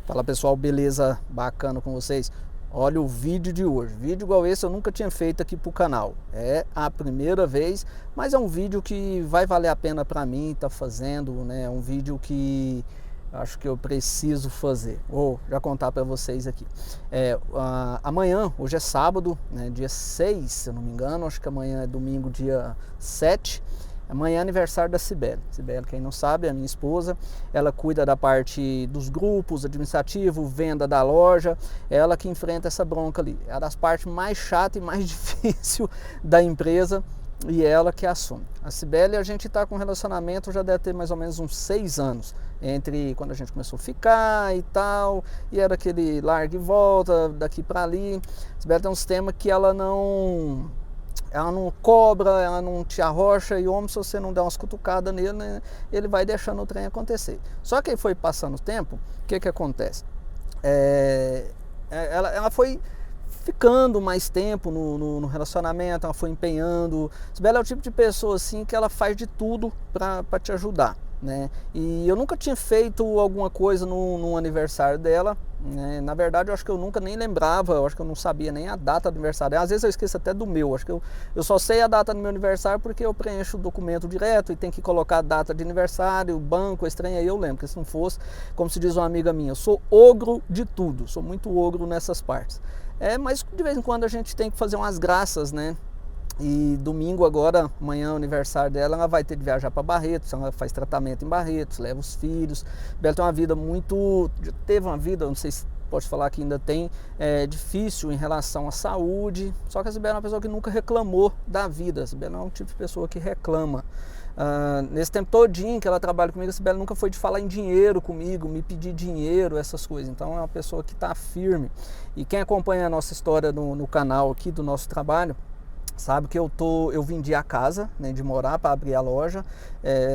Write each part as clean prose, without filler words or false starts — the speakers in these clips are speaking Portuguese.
Fala pessoal, beleza? Bacana com vocês? Olha o vídeo de hoje. Vídeo igual esse eu nunca tinha feito aqui pro canal. É a primeira vez, mas é um vídeo que vai valer a pena para mim estar fazendo, né? É um vídeo que acho que eu preciso fazer. Vou já contar para vocês aqui. Amanhã, hoje é sábado, né? Dia 6, se eu não me engano. Acho que amanhã é domingo, dia 7. Amanhã é aniversário da Cibele. Cibele, quem não sabe, é a minha esposa. Ela cuida da parte dos grupos, administrativo, venda da loja. Ela que enfrenta essa bronca ali. É uma das partes mais chatas e mais difícil da empresa e ela que assume. A Cibele, a gente está com um relacionamento, já deve ter mais ou menos uns 6 anos. Entre quando a gente começou a ficar e tal, e era aquele larga e volta, daqui para ali. A Cibele tem um sistema que ela não cobra, ela não te arrocha, e o homem, se você não der umas cutucadas nele, né, ele vai deixando o trem acontecer. Só que aí foi passando o tempo, o que acontece? Ela foi ficando mais tempo no relacionamento, ela foi empenhando. Sibeli é o tipo de pessoa assim que ela faz de tudo para te ajudar, né? E eu nunca tinha feito alguma coisa no aniversário dela, né? Na verdade, eu acho que eu nunca nem lembrava, eu acho que eu não sabia nem a data do aniversário dela. Às vezes eu esqueço até do meu, acho que eu só sei a data do meu aniversário porque eu preencho o documento direto e tem que colocar a data de aniversário, banco, estranho, aí eu lembro, porque se não fosse, como se diz uma amiga minha, eu sou ogro de tudo, sou muito ogro nessas partes. Mas de vez em quando a gente tem que fazer umas graças, né? E domingo agora, amanhã é o aniversário dela, ela vai ter de viajar para Barretos, ela faz tratamento em Barretos, leva os filhos. Ela tem uma vida muito... teve uma vida, não sei se pode falar que ainda tem, difícil em relação à saúde. Só que a Sibeli é uma pessoa que nunca reclamou da vida. A Sibeli não é um tipo de pessoa que reclama. Nesse tempo todinho que ela trabalha comigo, a Sibeli nunca foi de falar em dinheiro comigo, me pedir dinheiro, essas coisas. Então é uma pessoa que está firme. E quem acompanha a nossa história no canal aqui do nosso trabalho, sabe que eu vendi a casa, né, de morar para abrir a loja.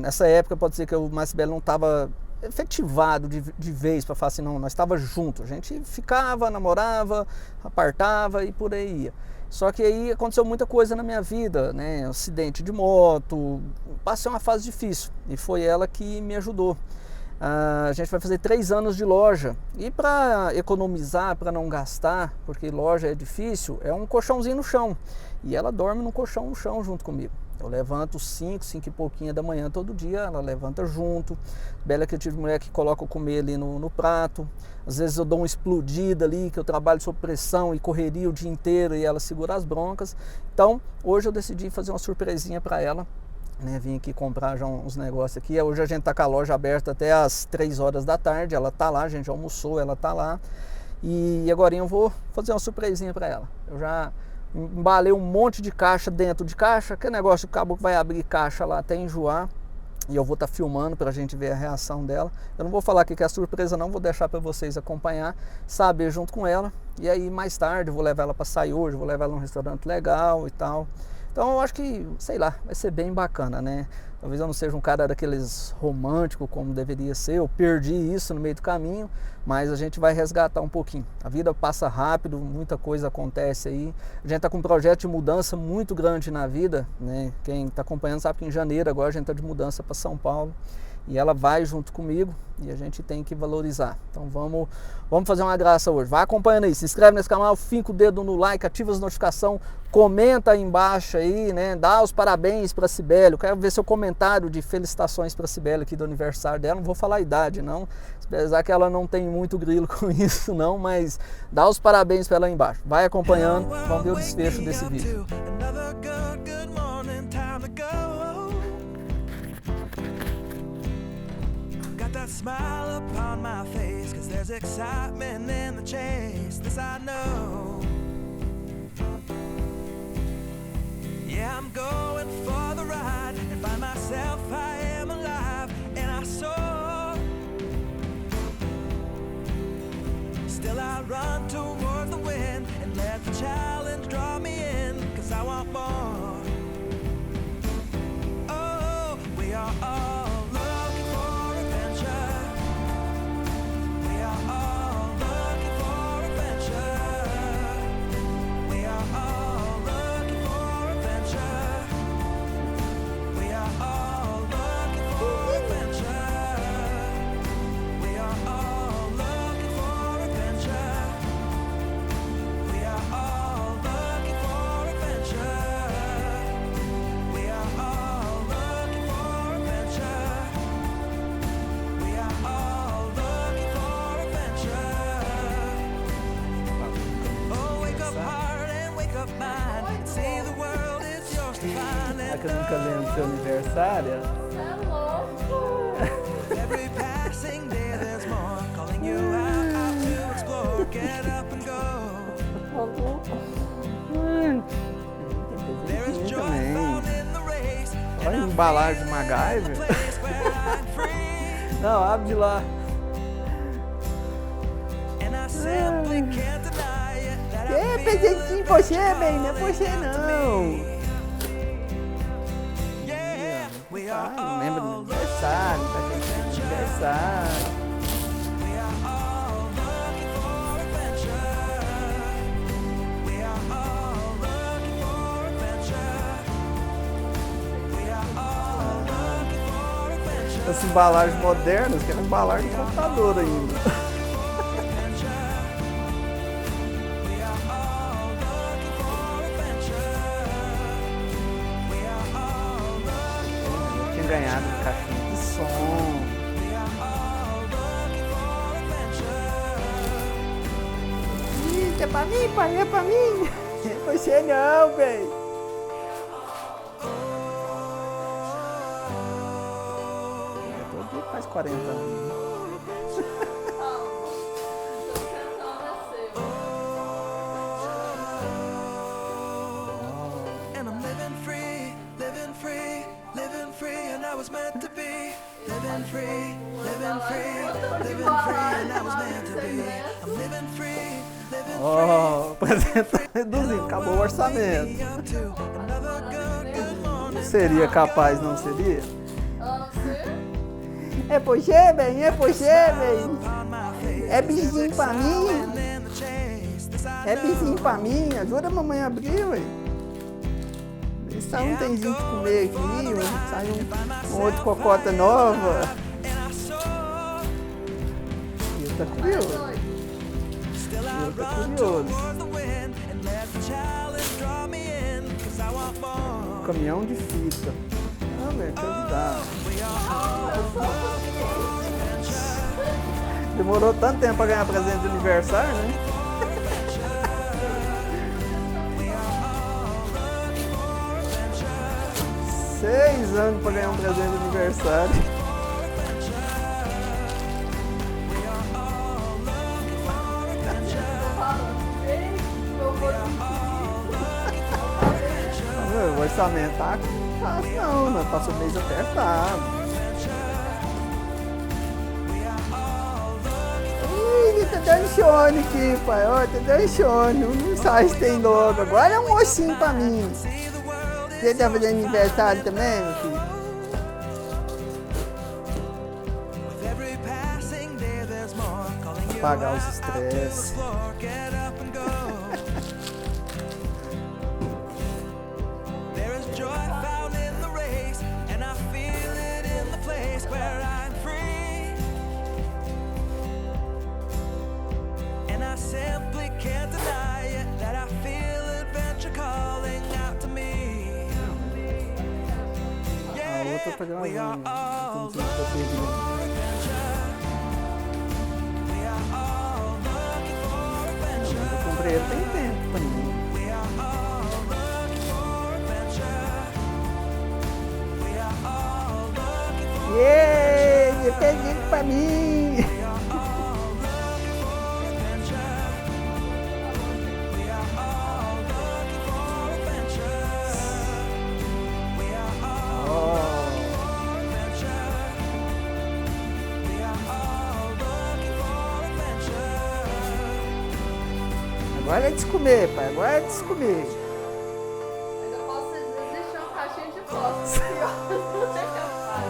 Nessa época pode ser que o Sibeli não estava efetivado de vez para falar assim, não, nós estava junto, a gente ficava, namorava, apartava e por aí ia. Só que aí aconteceu muita coisa na minha vida, né? Acidente de moto, passei uma fase difícil e foi ela que me ajudou. A gente vai fazer 3 anos de loja e para economizar, para não gastar, porque loja é difícil, é um colchãozinho no chão e ela dorme no colchão no chão junto comigo. Eu levanto 5 e pouquinho da manhã todo dia, ela levanta junto. Bela que eu tive mulher que coloca o comer ali no prato. Às vezes eu dou uma explodida ali, que eu trabalho sob pressão e correria o dia inteiro e ela segura as broncas. Então, hoje eu decidi fazer uma surpresinha para ela, né? Vim aqui comprar já uns negócios aqui. Hoje a gente tá com a loja aberta até as 3 horas da tarde. Ela tá lá, a gente almoçou, ela tá lá. E agora eu vou fazer uma surpresinha para ela. Eu já embalei um monte de caixa dentro de caixa, que negócio o cabo vai abrir caixa lá até enjoar, e eu vou estar filmando para a gente ver a reação dela. Eu não vou falar aqui que é surpresa não, vou deixar para vocês acompanhar, saber junto com ela, e aí mais tarde eu vou levar ela para sair hoje, vou levar ela num restaurante legal e tal. Então eu acho que, sei lá, vai ser bem bacana, né? Talvez eu não seja um cara daqueles romântico como deveria ser, eu perdi isso no meio do caminho, mas a gente vai resgatar um pouquinho. A vida passa rápido, muita coisa acontece aí. A gente está com um projeto de mudança muito grande na vida, né? Quem está acompanhando sabe que em janeiro agora a gente está de mudança para São Paulo. E ela vai junto comigo e a gente tem que valorizar. Então vamos fazer uma graça hoje. Vai acompanhando aí, se inscreve nesse canal, finca o dedo no like, ativa as notificações, comenta aí embaixo aí, né? Dá os parabéns para a Sibeli. Eu quero ver seu comentário de felicitações para a Sibeli aqui do aniversário dela. Não vou falar a idade, não. Apesar que ela não tem muito grilo com isso, não, mas dá os parabéns para ela aí embaixo. Vai acompanhando, vamos ver o desfecho desse vídeo. That smile upon my face, 'cause there's excitement in the chase, this I know. Yeah, I'm going for the ride, and by myself I am alive, and I soar. Still I run toward the wind, and let the challenge draw me in, 'cause I want more. Oh, we are all looking for que eu nunca lembro do seu aniversário? Você é louco. Every passing day there's more calling you out to explore. Get up and go. There is joy found in the race. Olha a embalagem de MacGyver. Place where I'm free. Não, abre de lá. And I simply can't deny it that I É, feel presentinho pra você, bem, não é pra você não. yeah, we are Não lembra do all meu aniversário, tá gente? Aniversário. we are all looking for adventure. We are all looking for adventure. We are all looking for adventure. Essas embalagens modernas, que era embalagem de computador ainda. We are all looking for adventure. We are all looking for Tinha ganhado caixinha de som. We are all looking for adventure. Isso é pra mim, pai, é pra mim. É pra você não, velho. Eu tô aqui faz 40 anos. And I'm living free, living free, living free, and I was meant to be. Living free, living free, living free, and I was meant to be. I'm living free, living Ó, apresenta reduzindo, acabou o orçamento. free, up to another good morning. Seria capaz, não seria? Você? É pra você, bem, é pra você, bem. On my face, É bizinho pra mim, and in the chase, this I é know. bizinho pra mim. Ajuda a mamãe a abrir, ué. Vê se sai um temzinho de comer aqui, ué. Sai um outro cocota nova. And I saw, Eu tá curioso. still I Eu tô run curioso. towards the wind and let the challenge draw me in, 'cause I want more. Caminhão de fita. Ah, velho, deixa eu ajudar. Demorou tanto tempo pra ganhar presente de aniversário, né? Seis anos pra ganhar um presente de aniversário. O orçamento tá fácil não, né? Passou o mês apertado. Ih, tá dando sono aqui, pai. Ó, tá dando sono. Não sai se tem logo. Agora é um ossinho pra mim. Você tá fazendo aniversário também, meu filho? With every passing day there's more calling you Apagar os out to estresses. explore. Get up and go. There is joy found in the race, and I feel it in the place where I'm free. And I simply can't deny it that I feel adventure calling out to me. A outra tá We are gravando. all Como se looking fosse perdido. for adventure. We are all looking for adventure. Eu comprei ele tem tempo também. We are all looking for adventure. We are all looking for Yeee, presente pra mim. We are all looking for adventure. We are all looking for adventure. We are all Ó, adventure. We are all looking for adventure. agora é de se comer, pai. Agora é de se comer. Ainda posso existir uma caixinha de fósforo aqui, ó. Não é capaz.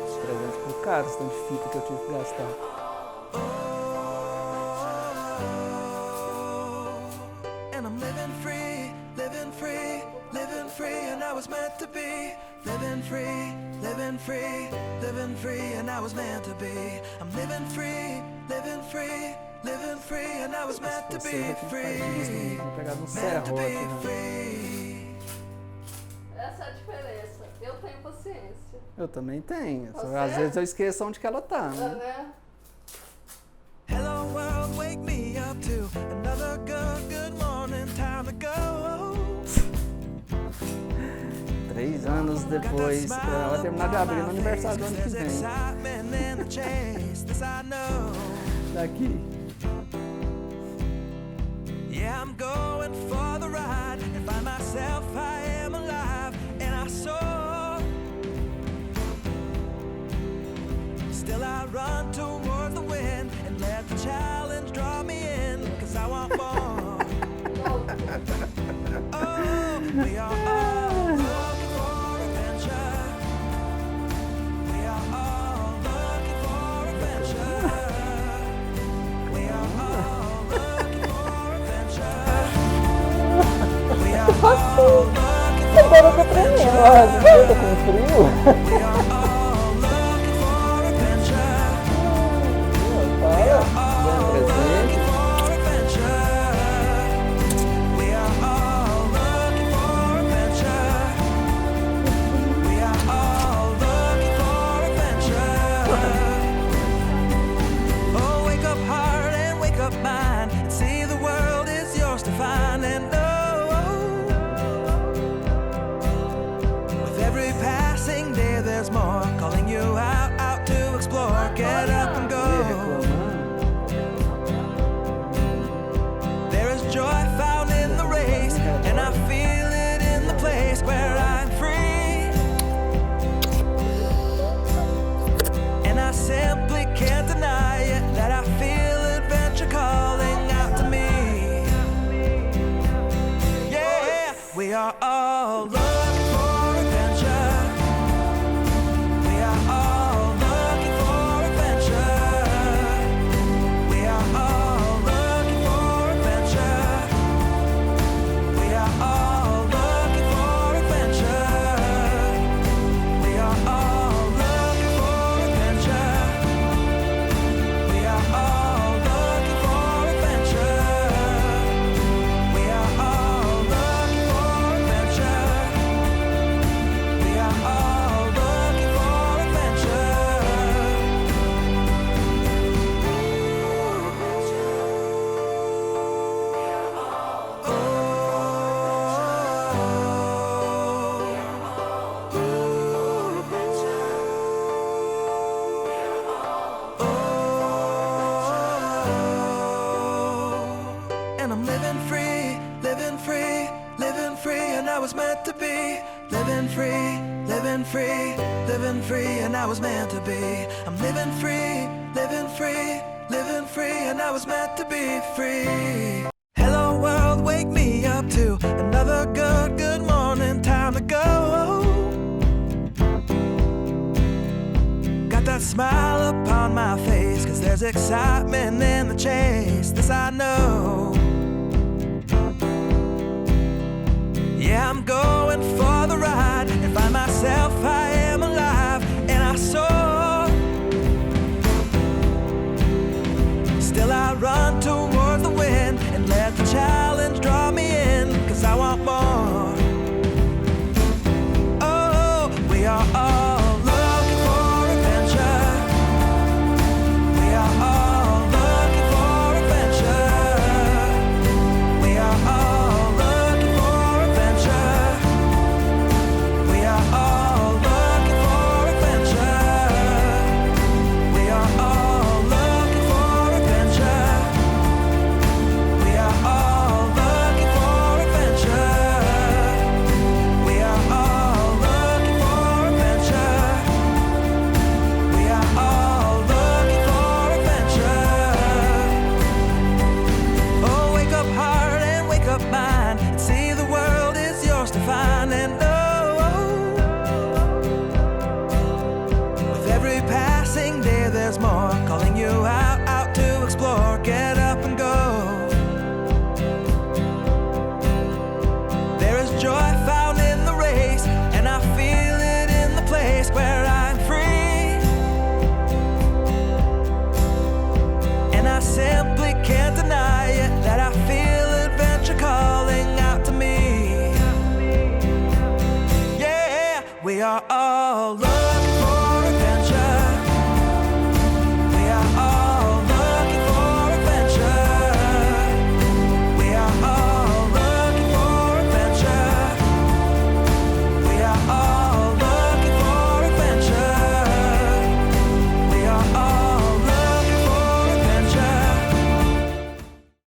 Os presentes ficam caros, tanto de fita que eu tive que gastar. And I'm living free, living free, living free, and I was meant to be. Living free, living free, living free, and I was meant to be. I'm living free, living free, living free, and I was meant to Você be vai ter que fazer isso, free. vou pegar no Meant to serro be aqui, né? free. Essa é a diferença. Eu tenho paciência. Eu também tenho. Só Você? às vezes eu esqueço onde que ela tá, Tá, né? né? Hello world, wake me up to another good morning. Time to go. anos depois. Vai terminar de abrir no aniversário do ano que vem. Daqui. Yeah, I'm going for the ride and find myself I am alive and I soar. Still I run towards the wind and let the challenge draw me in, 'cause I want more. Oh, we are all looking for adventure. We are all looking for adventure. We are all looking for adventure. We are all looking for Agora eu tô tremendo, eu tô com frio. We are all looking for adventure. We are all looking for adventure. We are all looking for adventure. We are all looking for adventure. Oh, wake up heart and wake up mind and see the world is yours to find and know. With every passing day there's more calling you out to explore. Get up and go. There is joy found in the race, and I feel it in the place where I'm free. And I simply can't deny it, that I feel adventure calling out to me. Yeah, we are all looking for adventure. We are all looking for adventure. We are all looking for adventure. We are all looking for adventure. We are all looking for adventure. We are all looking for adventure. We are all looking for adventure. We are all looking for And I'm living free, living free, living free, and I was meant to be. Living free, living free, living free, and I was meant to be. I'm living free, living free, living free, and I was meant to be free. Hello world, wake me up to another good morning, time to go. Got that smile upon my face, 'cause there's excitement in the chase, this I know. Yeah, I'm going for the ride and find myself I am alive and I soar. Still I run towards